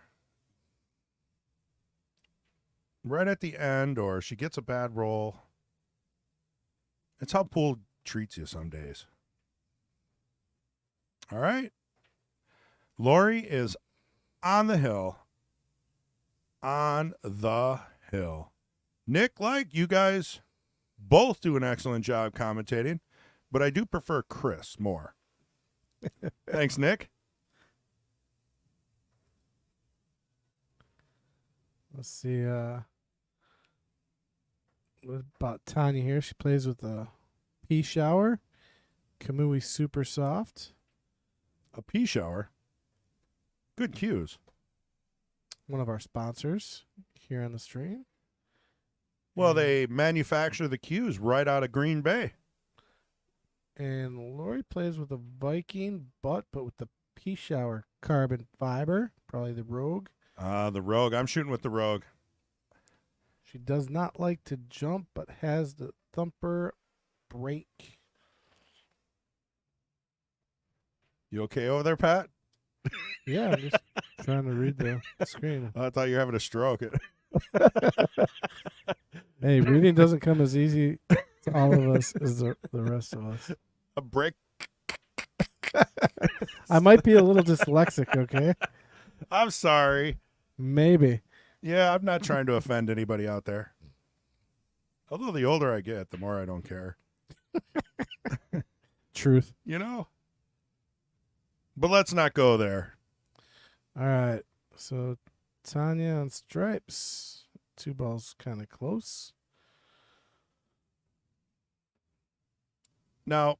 right at the end, or she gets a bad roll. It's how pool treats you some days. All right. Lori is on the hill. On the hill. Nick, you guys both do an excellent job commentating, but I do prefer Chris more. Thanks, Nick. Let's see. What about Tanya here? She plays with a pea shower. Kooy super soft. A pea shower. Good cues. One of our sponsors here on the stream. Well, they manufacture the cues right out of Green Bay. And Lori plays with a Viking butt, but with the pea shower carbon fiber. Probably the Rogue. The Rogue. I'm shooting with the Rogue. She does not like to jump, but has the thumper break. You okay over there, Pat? Yeah, I'm just trying to read the screen. I thought you were having a stroke. Hey, reading doesn't come as easy to all of us as the rest of us. A break. I might be a little dyslexic, okay? I'm sorry. Maybe. Yeah, I'm not trying to offend anybody out there. Although the older I get, the more I don't care. Truth. But let's not go there. All right. So Tanya on stripes. 2 balls kind of close. Now,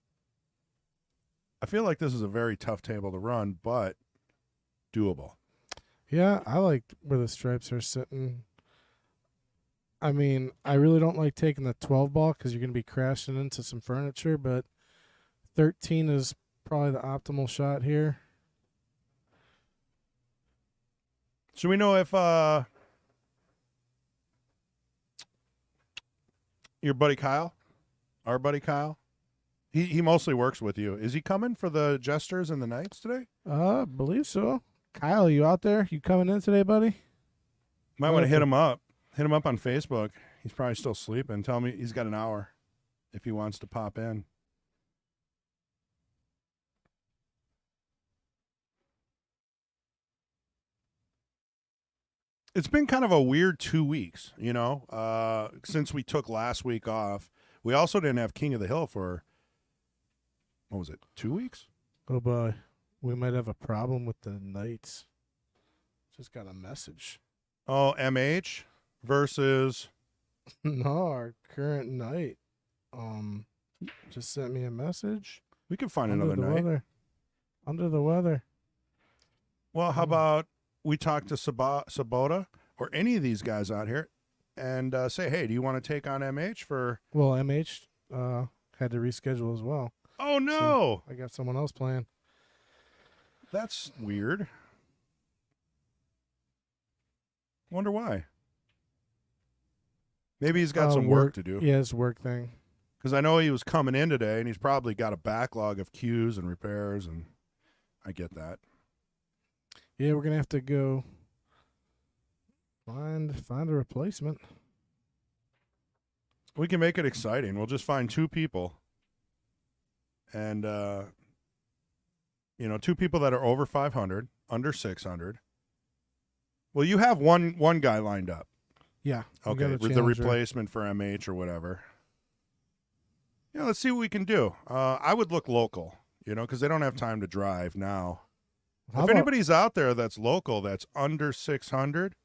I feel like this is a very tough table to run, but doable. Yeah, I like where the stripes are sitting. I mean, I really don't like taking the 12 ball because you're going to be crashing into some furniture, but 13 is probably the optimal shot here. Should we know if your buddy Kyle, our buddy Kyle, he mostly works with you. Is he coming for the Jesters and the Knights today? I believe so. Kyle, you out there? You coming in today, buddy? Might want to hit him up. Hit him up on Facebook. He's probably still sleeping. Tell me he's got an hour if he wants to pop in. It's been kind of a weird 2 weeks, since we took last week off. We also didn't have King of the Hill for, what was it, 2 weeks? Oh, boy. We might have a problem with the Knights. Just got a message. Oh, MH versus... No, our current Knight just sent me a message. We can find another Knight. Under the weather. Well, how about we talk to Sabota or any of these guys out here and say, hey, do you want to take on MH for... Well, MH had to reschedule as well. Oh, no. So I got someone else playing. That's weird. Wonder why. Maybe he's got some work to do. Yeah, it's a work thing. Because I know he was coming in today, and he's probably got a backlog of cues and repairs, and I get that. Yeah, we're going to have to go find a replacement. We can make it exciting. We'll just find 2 people and, two people that are over 500, under 600. Well, you have one guy lined up. Yeah. we got Okay, a with the challenger. replacement for MH or whatever. Yeah, let's see what we can do. I would look local, because they don't have time to drive now. How If about- anybody's out there that's local, that's under 600,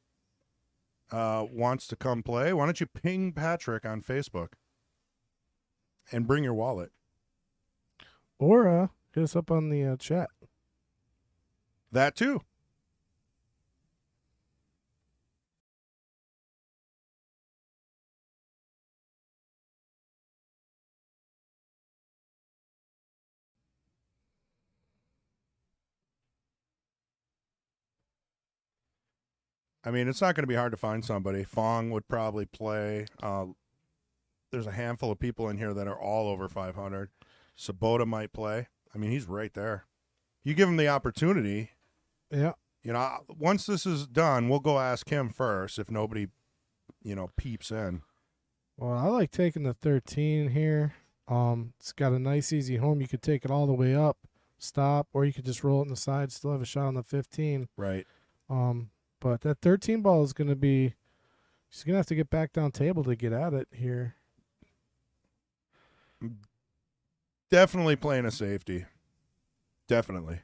wants to come play, why don't you ping Patrick on Facebook and bring your wallet? Or hit us up on the chat. That too. I mean, it's not going to be hard to find somebody. Fong would probably play. There's a handful of people in here that are all over 500. Sabota might play. I mean, he's right there. You give him the opportunity. Yeah. Once this is done, we'll go ask him first if nobody, peeps in. Well, I like taking the 13 here. It's got a nice, easy home. You could take it all the way up, stop, or you could just roll it in the side, still have a shot on the 15. Right. But that 13 ball is going to be, she's going to have to get back down table to get at it here. Definitely playing a safety. Definitely.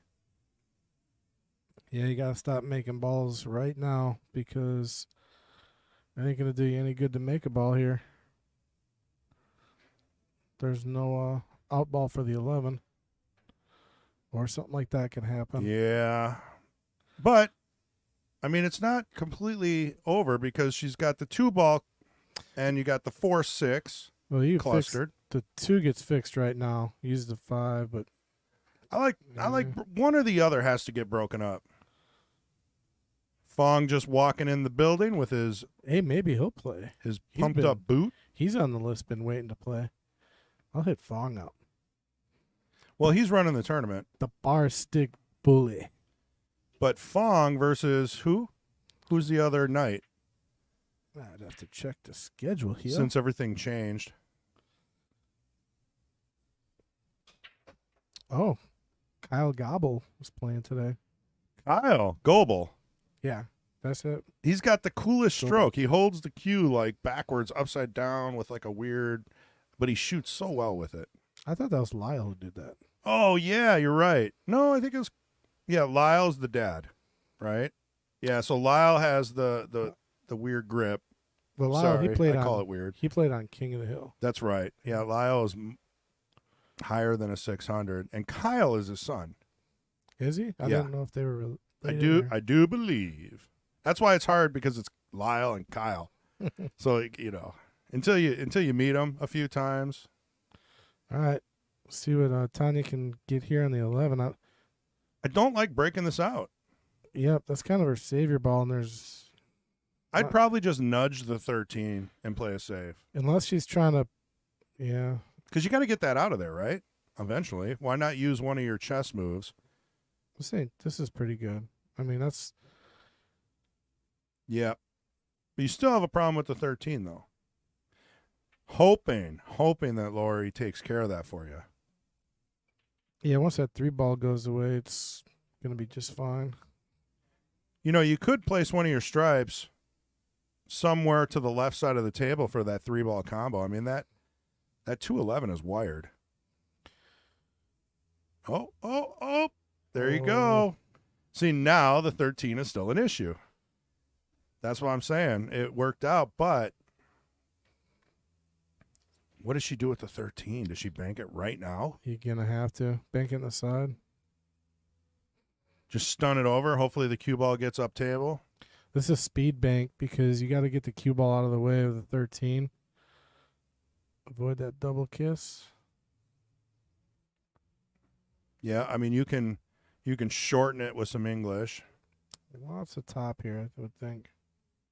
Yeah, you got to stop making balls right now because it ain't going to do you any good to make a ball here. There's no out ball for the 11. Or something like that can happen. Yeah. But, I mean, it's not completely over because she's got the 2 ball and you got the 4-6 Well, you clustered. the 2 gets fixed right now. Use the 5, but I like one or the other has to get broken up. Fong just walking in the building with his hey, maybe he'll play. his He's pumped been- up boot. He's on the list, been waiting to play. I'll hit Fong up. Well, he's running the tournament. The bar stick bully. But Fong versus who? Who's the other knight? I'd have to check the schedule here. Since everything changed. Oh, Kyle Gobble was playing today. Kyle Goebel. Yeah, that's it. He's got the coolest Goebel. stroke. He holds the cue like backwards, upside down with like a weird, but he shoots so well with it. I thought that was Lyle who did that. Oh, yeah, you're right. No, I think it was, Lyle's the dad, right? Yeah, so Lyle has the weird grip. But Lyle, Sorry, he played I on. call it weird. He played on King of the Hill. That's right. Yeah, Lyle is higher than a 600, and Kyle is his son. Is he? I Yeah. didn't know if they were. I do believe. That's why it's hard because it's Lyle and Kyle. So until you meet them a few times. All right. See what Tanya can get here on the 11. I don't like breaking this out. Yep, that's kind of her savior ball, and there's I'd probably just nudge the 13 and play a save. unless she's trying to, yeah. Because you got to get that out of there, right? Eventually. Why not use one of your chess moves? I'm saying this is pretty good. I mean, that's Yeah. But you still have a problem with the 13, though. Hoping that Lori takes care of that for you. yeah. Once that 3 ball goes away, it's gonna be just fine. You could place one of your stripes somewhere to the left side of the table for that 3-ball combo. I mean, that 211 is wired. Oh. There you go. See, now the 13 is still an issue. That's what I'm saying. It worked out, but what does she do with the 13? Does she bank it right now? You're gonna have to bank it in the side. Just stun it over. Hopefully the cue ball gets up table. This is speed bank because you got to get the cue ball out of the way of the 13. Avoid that double kiss. Yeah, I mean you can shorten it with some English. Lots of top here, I would think.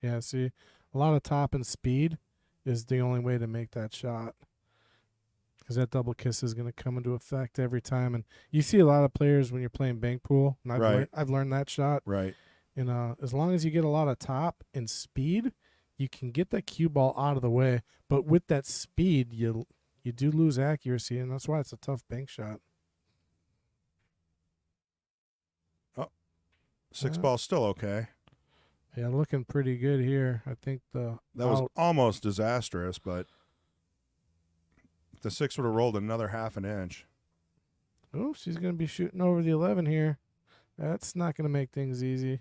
Yeah, see, a lot of top and speed is the only way to make that shot. Because that double kiss is going to come into effect every time. And you see a lot of players when you're playing bank pool. And Right. I've learned that shot. Right. And as long as you get a lot of top and speed, you can get that cue ball out of the way. But with that speed, you do lose accuracy, and that's why it's a tough bank shot. Six ball's still okay. Yeah, looking pretty good here. I think That was almost disastrous, but the 6 would have rolled another half an inch. Oh, she's going to be shooting over the 11 here. That's not going to make things easy.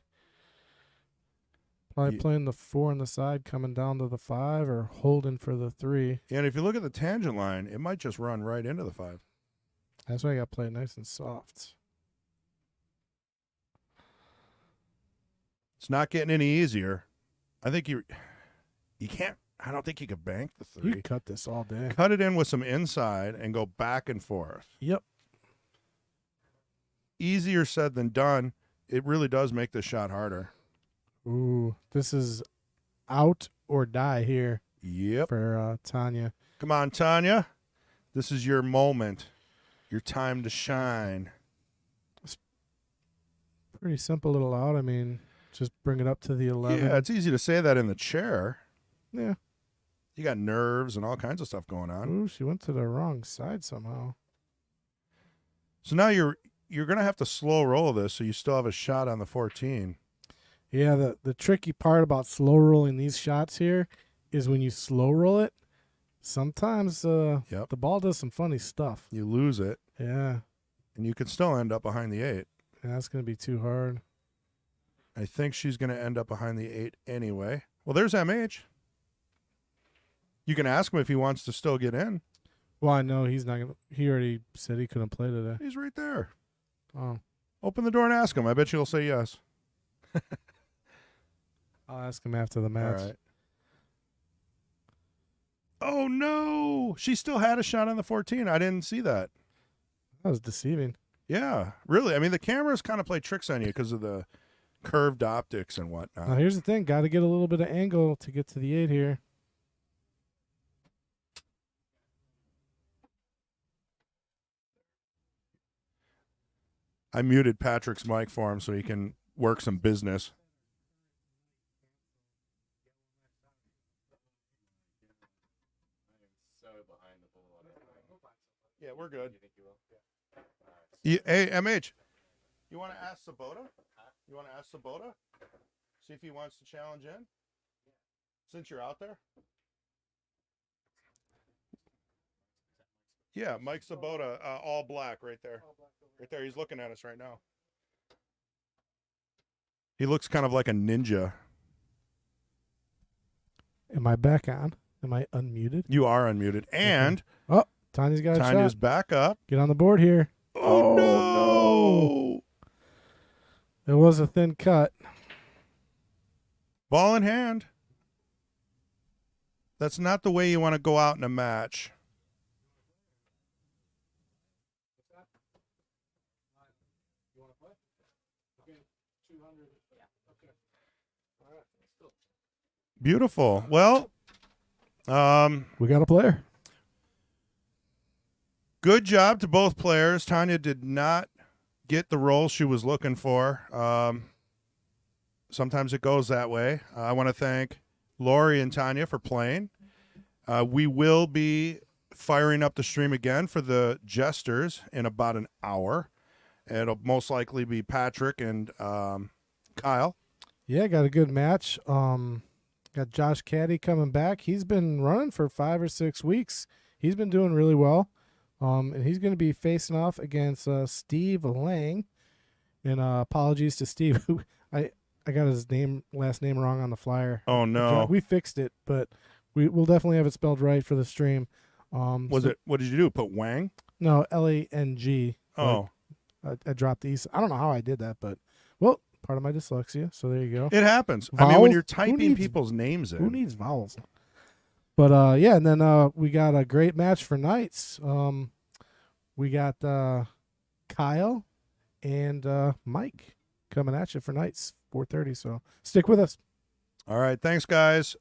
Probably playing the 4 on the side, coming down to the 5, or holding for the 3. And if you look at the tangent line, it might just run right into the 5. That's why I got to play it nice and soft. It's not getting any easier. I think you can't. I don't think you could bank the 3. You cut this all day. Cut it in with some inside and go back and forth. Yep. Easier said than done. It really does make this shot harder. Ooh, this is out or die here. Yep. For Tanya. Come on, Tanya. This is your moment. Your time to shine. It's pretty simple little out. I mean, just bring it up to the 11. Yeah, it's easy to say that in the chair. Yeah. You got nerves and all kinds of stuff going on. Ooh, she went to the wrong side somehow. So now you're going to have to slow roll this so you still have a shot on the 14. Yeah, the tricky part about slow rolling these shots here is when you slow roll it, sometimes the ball does some funny stuff. You lose it. Yeah. And you can still end up behind the 8. Yeah, that's going to be too hard. I think she's going to end up behind the 8 anyway. Well, there's MH. You can ask him if he wants to still get in. Well, I know he's not going to. He already said he couldn't play today. He's right there. Oh. Open the door and ask him. I bet you'll say yes. I'll ask him after the match. All right. Oh, no. She still had a shot on the 14. I didn't see that. That was deceiving. Yeah, really. I mean, the cameras kind of play tricks on you because of the curved optics and whatnot. Now, here's the thing. Got to get a little bit of angle to get to the 8 here. I muted Patrick's mic for him so he can work some business. Yeah, we're good. Hey, MH, you want to ask Sabota? You want to ask Sabota? See if he wants to challenge in? Since you're out there? Yeah, Mike Sabota, all black right there. Right there. He's looking at us right now. He looks kind of like a ninja. Am I back on? Am I unmuted? You are unmuted. And oh, Tanya's got a shot. Tanya's back up. Get on the board here. Oh, no. It was a thin cut. Ball in hand. That's not the way you want to go out in a match. Beautiful. Well, we got a player. Good job to both players. Tanya did not get the role she was looking for. Sometimes it goes that way. I want to thank Lori and Tanya for playing. We will be firing up the stream again for the Jesters in about an hour. It'll most likely be Patrick and Kyle. Yeah, got a good match. Got Josh Caddy coming back. He's been running for 5 or 6 weeks. He's been doing really well. And he's going to be facing off against Steve Lang. And apologies to Steve. I got his last name wrong on the flyer. Oh, no. We fixed it, but we'll definitely have it spelled right for the stream. What did you do? Put Wang? No, Lang. Oh. I dropped these. I don't know how I did that, but, well, part of my dyslexia, so there you go. It happens. Vowels? I mean, when you're typing people's names in. Who needs vowels? But, yeah, and then we got a great match for nights. We got Kyle and Mike coming at you for nights, 4:30. So stick with us. All right. Thanks, guys.